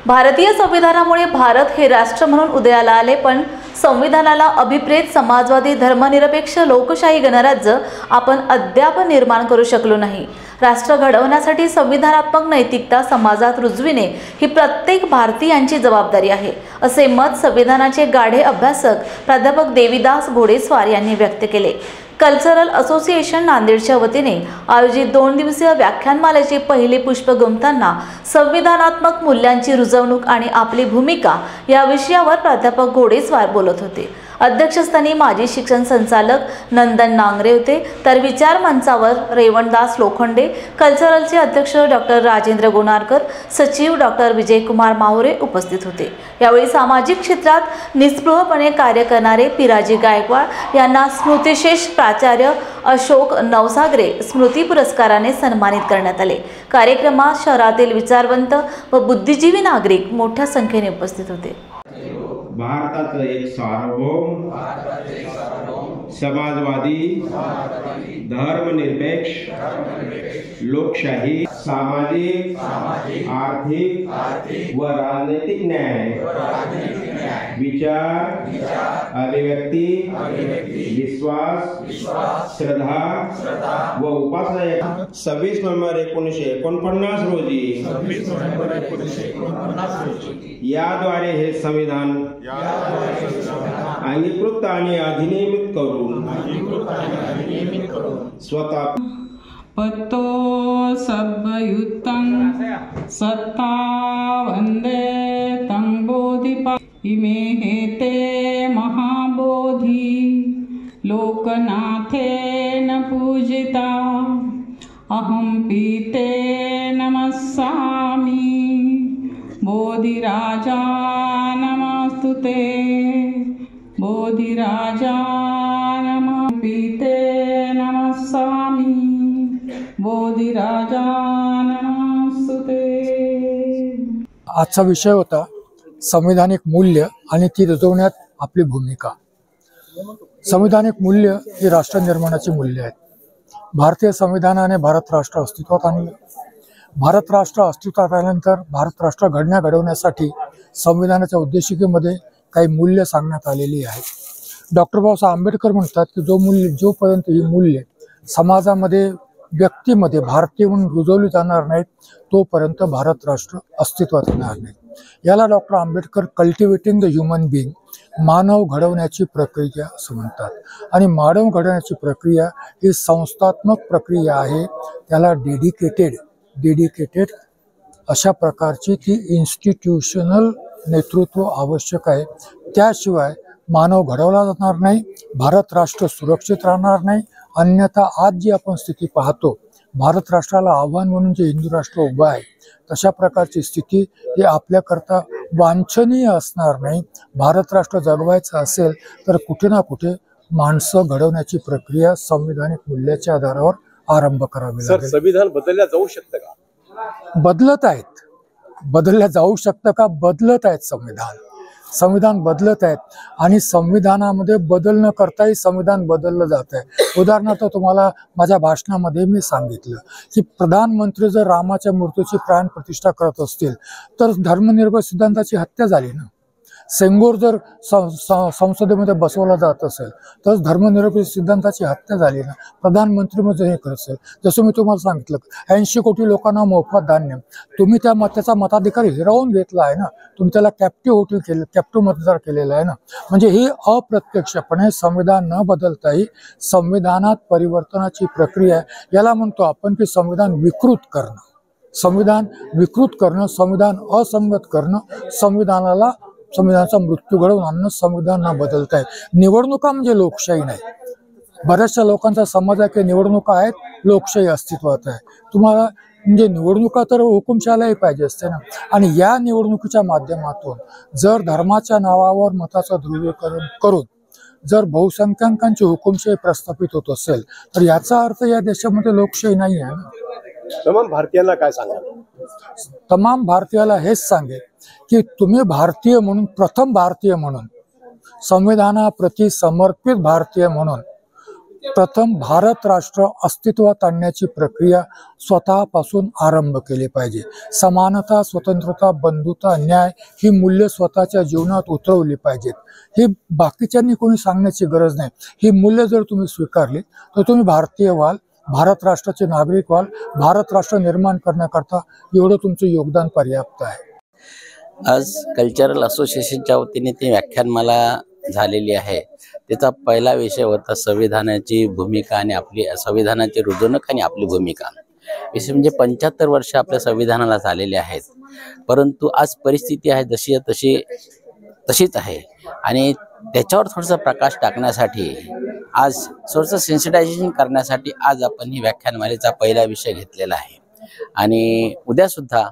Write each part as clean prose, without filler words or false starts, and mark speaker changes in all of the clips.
Speaker 1: भारतीय संविधानामुळे भारत हे राष्ट्र म्हणून उदयाला आले, पण संविधानाला अभिप्रेत समाजवादी धर्मनिरपेक्ष लोकशाही गणराज्य आपण अद्याप निर्माण करू शकलो नाही। राष्ट्र घडवण्यासाठी संविधानात्मक नैतिकता समाजात रुजविणे ही प्रत्येक भारतीयांची जबाबदारी आहे, असे मत संविधानाचे गाढे अभ्यासक प्राध्यापक देविदास घोडेस्वार यांनी व्यक्त केले। कल्चरल असोसिएशन नांदेडच्या वतीने आयोजित 2 दिवसीय व्याख्यानमालेचे पहिले पुष्प गुंफताना संविधानात्मक मूल्यांची रुजवणूक आणि आपली भूमिका या विषयावर प्राध्यापक घोडेस्वार बोलत होते। अध्यक्षस्थानी माजी शिक्षण संचालक नंदन नांगरे होते, तर विचार मंचावर रेवणदास लोखंडे, कल्चरलचे अध्यक्ष डॉक्टर राजेंद्र गोनारकर, सचिव डॉक्टर विजयकुमार माहुरे उपस्थित होते। यावेळी सामाजिक क्षेत्रात निस्पृहपणे कार्य करणारे पिराजी गायकवाड यांना स्मृतिशेष प्राचार्य अशोक नवसागरे स्मृती पुरस्काराने सन्मानित करण्यात आले। कार्यक्रमात शहरातील विचारवंत व बुद्धिजीवी नागरिक मोठ्या संख्येने उपस्थित होते।
Speaker 2: भारताचं एक सार्वभौम समाजवादी धर्मनिरपेक्ष लोकशाही सामाजिक आर्थिक व राजनैतिक न्याय विचार अभिव्यक्ती विश्वास श्रद्धा व उपासना 26 नोव्हेंबर 1949 रोजी याद्वारे हे संविधान अंगीकृत आणि अधिनियमित करून स्वतः
Speaker 3: पतो सभयुतं सत्ता वंदे तं बोधिपा इमे हेते महाबोधि लोकनाथेन पूजिता अहं पीते नमस्सामि बोधिराजा नमस्तुते बोधिराजा नमः पीते नमस्सामि बोधिराजा नमस्तुते।
Speaker 4: आजचा विषय होता संवैधानिक मूल्य आणि ती रुजवण्यात आपली भूमिका। संवैधानिक मूल्य ही राष्ट्र निर्माणाची मूल्य आहेत। भारतीय संविधानाने भारत राष्ट्र अस्तित्वात आणले। भारत राष्ट्र अस्तित्वात आल्यानंतर भारत राष्ट्र घडवण्यासाठी संविधानाच्या उद्देशिकेमध्ये काही मूल्य सांगण्यात आलेली आहेत। डॉक्टर बाबासाहेब आंबेडकर म्हणतात की जोपर्यंत ही मूल्य समाजामध्ये व्यक्तीमध्ये भारतीय म्हणून रुजवली जाणार नाहीत तोपर्यंत भारत राष्ट्र अस्तित्वात येणार नाही। याला doctor Ambedkar cultivating the human being मानव घडवण्याची प्रक्रिया असं म्हणतात। आणि मानव घडवण्याची प्रक्रिया ही संस्थात्मक प्रक्रिया आहे। त्याला डेडिकेटेड अशा प्रकारची ती इन्स्टिट्यूशनल नेतृत्व आवश्यक आहे। त्याशिवाय मानव घडवला जाणार नाही, भारत राष्ट्र सुरक्षित राहणार नाही। अन्यथा आज जी आपण स्थिती पाहतो, भारत राष्ट्राला आव्हान म्हणून जे हिंदू राष्ट्र उभं आहे तशा प्रकारची स्थिती ही आपल्याकरता वांछनीय असणार नाही। भारत राष्ट्र जगवायचं असेल तर कुठे ना कुठे माणसं घडवण्याची प्रक्रिया संविधानिक मूल्याच्या आधारावर आरंभ करावी लागेल।
Speaker 5: संविधान बदलल्या जाऊ शकतं का?
Speaker 4: बदलल्या जाऊ शकतं का? बदलत आहेत संविधान बदलत आहेत आणि संविधानामध्ये बदल न करताही संविधान बदललं जात आहे। उदाहरणार्थ तुम्हाला माझ्या भाषणामध्ये मी सांगितलं की प्रधानमंत्री जर रामाच्या मूर्तीची प्राण प्रतिष्ठा करत असतील तर धर्मनिरपेक्ष सिद्धांताची हत्या झाली ना। सेंगोर जर संसदेमध्ये बसवला जात असेल तर धर्मनिरपेक्ष सिद्धांताची हत्या झाली ना। प्रधानमंत्री मध्ये हे करत असेल, जसं मी तुम्हाला सांगितलं 80 कोटी लोकांना मोफत धान्य, तुम्ही त्याचा मताधिकार हिरावून घेतला आहे ना। तुम्ही त्याला कॅप्टिव्ह मतदार केलेला आहे ना। म्हणजे ही अप्रत्यक्षपणे संविधान न बदलताही संविधानात परिवर्तनाची प्रक्रिया आहे। याला म्हणतो आपण की संविधान विकृत करणं, संविधान असंगत करणं, संविधानाचा मृत्यू घडवून आणणं संविधान न बदलत आहे। निवडणुका म्हणजे लोकशाही नाही। बऱ्याचशा लोकांचा समज आहे की निवडणुका आहेत, लोकशाही अस्तित्वात आहे। तुम्हाला म्हणजे निवडणुका तर हुकुमशाही पाहिजे असते ना। आणि या निवडणुकीच्या माध्यमातून जर धर्माच्या नावावर मताचं ध्रुवीकरण करून जर बहुसंख्याकांची हुकुमशाही प्रस्थापित होत असेल तर याचा अर्थ या देशामध्ये लोकशाही नाही आहे ना।
Speaker 5: तमाम भारतीयांना काय सांगाल?
Speaker 4: तमाम भारतीयाला हेच सांगेल की तुम्ही भारतीय म्हणून, प्रथम भारतीय म्हणून, संविधानाप्रती समर्पित भारतीय म्हणून प्रथम भारत राष्ट्र अस्तित्वात आणण्याची प्रक्रिया स्वतःपासून आरंभ केली पाहिजे. समानता, स्वतंत्रता, बंधुता, न्याय ही मूल्य स्वतःच्या जीवनात उतरवली पाहिजेत. ही बाकीच्यांनी कोणी सांगण्याची गरज नाही. ही मूल्य जर तुम्ही स्वीकारली तर तुम्ही भारतीय व्हाल, भारत राष्ट्राचे नागरिक व्हाल. भारत राष्ट्र निर्माण करण्याकरता एवढं तुमचं योगदान पर्याप्त आहे.
Speaker 6: आज कल्चरल असोसिएशनच्या वतीने ती व्याख्यानमाला झालेली आहे. त्याचा पहिला विषय होता संविधानाची भूमिका आणि आपली संविधानाची रुजवणूक आणि आपली भूमिका. विशेष म्हणजे 75 वर्ष आपल्या संविधानाला झालेले आहेत, परंतु आज परिस्थिती आहे जशी तशीच आहे आणि त्याच्यावर थोडासा प्रकाश टाकण्यासाठी, आज थोडंसं सेन्सिटायझेशन करण्यासाठी आज आपण ही व्याख्यानमालेचा पहिला विषय घेतलेला आहे. आणि उद्या सुद्धा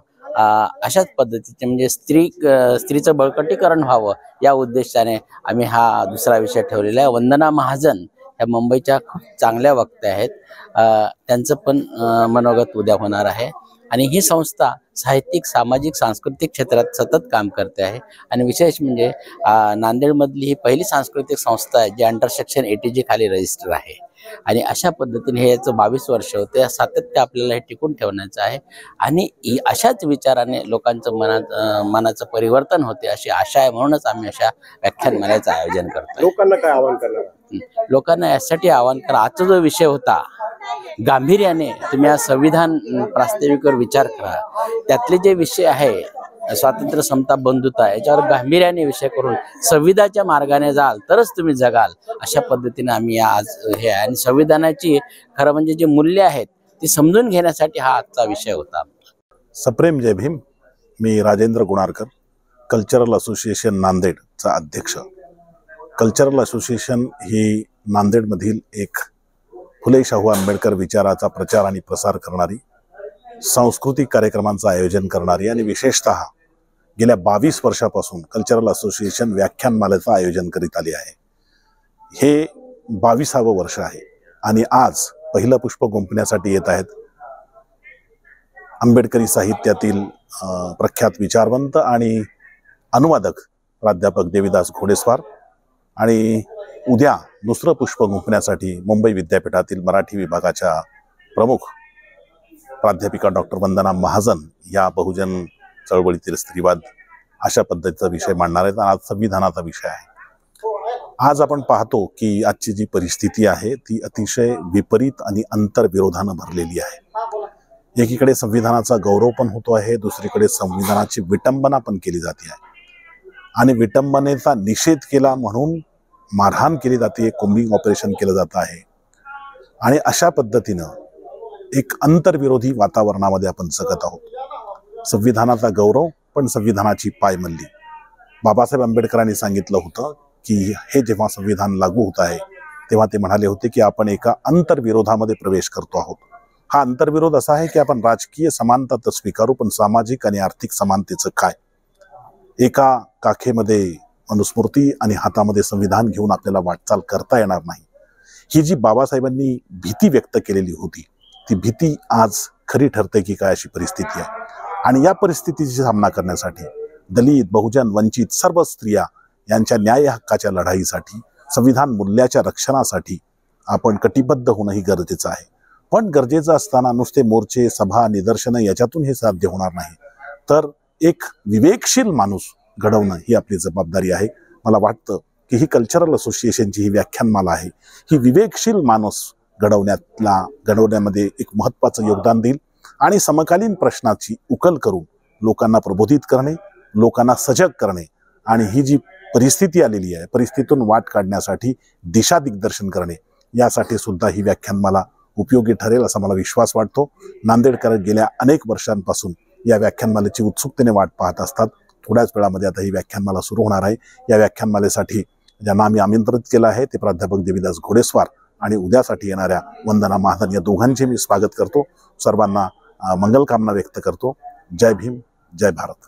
Speaker 6: अशाच पद्धतीचे म्हणजे स्त्रीचं बळकटीकरण व्हावं या उद्देशाने आम्ही हा दुसरा विषय ठेवलेला आहे. वंदना महाजन या मुंबईच्या खूप चांगल्या वक्त्या आहेत, त्यांचं पण मनोगत उद्या होणार आहे. आणि ही संस्था साहित्यिक, सामाजिक, सांस्कृतिक क्षेत्रात सतत काम करते आहे. आणि विशेष म्हणजे नांदेडमधली ही पहिली सांस्कृतिक संस्था आहे जी अंडर सेक्शन 80G खाली रजिस्टर आहे. आणि अशा पद्धतीने हे याचं 22 वर्ष होते. सातत्य आपल्याला हे टिकून ठेवण्याचं आहे आणि अशाच विचाराने लोकांचं मनाचं परिवर्तन होते अशी आशा आहे. म्हणूनच आम्ही अशा व्याख्यानमालेचं आयोजन करतो.
Speaker 5: लोकांना काय आवाहन करणार?
Speaker 6: लोकांना यासाठी आवाहन करा, आजचा जो विषय होता गांभीर्याने तुम्ही आज संविधान प्रास्ताविकेवर विचार करा. त्यातले जे विषय आहे स्वातंत्र्य, समता, बंधुता याच्यावर गांभीर्याने विषय करून संविधानाच्या मार्गाने जाल तरच तुम्ही जगाल. अशा पद्धतीने आम्ही आज हे आणि संविधानाची खरं म्हणजे जे मूल्य आहेत ती समजून घेण्यासाठी हा आजचा विषय होता.
Speaker 7: सप्रेम जय भीम. मी राजेंद्र गुणारकर, कल्चरल असोसिएशन नांदेडचा अध्यक्ष. कल्चरल असोसिएशन ही नांदेडमधील एक फुले शाहू आंबेडकर विचाराचा प्रचार आणि प्रसार करणारी, सांस्कृतिक कार्यक्रमांचं आयोजन करणारी आणि विशेषतः गेल्या 22 वर्षापासून कल्चरल असोसिएशन व्याख्यानमालेचं आयोजन करीत आली आहे. हे 22वे वर्ष आहे आणि आज पहिलं पुष्प गुंफण्यासाठी येत आहेत आंबेडकरी साहित्यातील प्रख्यात विचारवंत आणि अनुवादक प्राध्यापक देवीदास घोडेस्वार. आणि उद्या दुसरं पुष्प गुंफण्यासाठी मुंबई विद्यापीठातील मराठी विभागाच्या प्रमुख प्राध्यापिका डॉक्टर वंदना महाजन या बहुजन चळवळीतील स्त्रीवाद अशा पद्धतीचा विषय मांडणार आहेत. आज संविधानाचा विषय आहे. आज आपण पाहतो की आजची जी परिस्थिती आहे ती अतिशय विपरीत आणि अंतर्विरोधानं भरलेली आहे. एकीकडे संविधानाचा गौरव पण होतो आहे, दुसरीकडे संविधानाची विटंबना पण केली जाते आहे आणि विटंबनेचा निषेध केला म्हणून मारहाण केली जाते, कोम्बिंग ऑपरेशन केलं जात आहे. आणि अशा पद्धतीनं एक अंतर्विरोधी वातावरणामध्ये आपण जगत आहोत. संविधानाचा गौरव पण संविधानाची पायमल्ली. बाबासाहेब आंबेडकरांनी सांगितलं होतं की हे जेव्हा संविधान लागू होत आहे तेव्हा ते म्हणाले होते की आपण एका अंतर्विरोधामध्ये प्रवेश करतो आहोत. हा अंतर्विरोध असा आहे की आपण राजकीय समानता तर स्वीकारू, पण सामाजिक आणि आर्थिक समानतेचं काय? एका काखेमध्ये मनुस्मृती आणि हातामध्ये संविधान घेऊन आपल्याला वाटचाल करता येणार नाही. ही जी बाबासाहेबांनी भीती व्यक्त केलेली होती ती भीती आज खरी ठरते की काय अशी परिस्थिती आहे. आणि या परिस्थितीचा सामना करण्यासाठी दलित, बहुजन, वंचित सर्व स्त्रिया यांच्या न्याय हक्काच्या लढाईसाठी, संविधान मूल्याच्या रक्षणासाठी आपण कटिबद्ध होणंही गरजेचं आहे. पण गरजेचं असताना नुसते मोर्चे, सभा, निदर्शनं याच्यातून हे साध्य होणार नाही. तर एक विवेकशील माणूस घडवणं ही आपली जबाबदारी आहे. मला वाटतं की ही कल्चरल असोसिएशनची ही व्याख्यानमाला आहे, ही विवेकशील माणूस घडवण्यामध्ये एक महत्त्वाचं योगदान देईल आणि समकालीन प्रश्नाची उकल करून लोकांना प्रबोधित करणे, लोकांना सजग करणे आणि ही जी परिस्थिती आलेली आहे परिस्थितीतून वाट काढण्यासाठी दिशा दिग्दर्शन करणे यासाठी सुद्धा ही व्याख्यानमाला उपयोगी ठरेल असा मला विश्वास वाटतो. नांदेडकर गेल्या अनेक वर्षांपासून या व्याख्यानमालेची उत्सुकतेने वाट पाहत असतात. थोड्याच वेळामध्ये आता ही व्याख्यानमाला सुरू होणार आहे. या व्याख्यानमालेसाठी ज्यांना आम्ही आमंत्रित केलं आहे ते प्राध्यापक देवीदास घोडेस्वार आणि उद्यासाठी येणाऱ्या वंदना महाजन या दोघांचे मी स्वागत करतो. सर्वांना मंगलकामना व्यक्त करतो. जय भीम, जय भारत.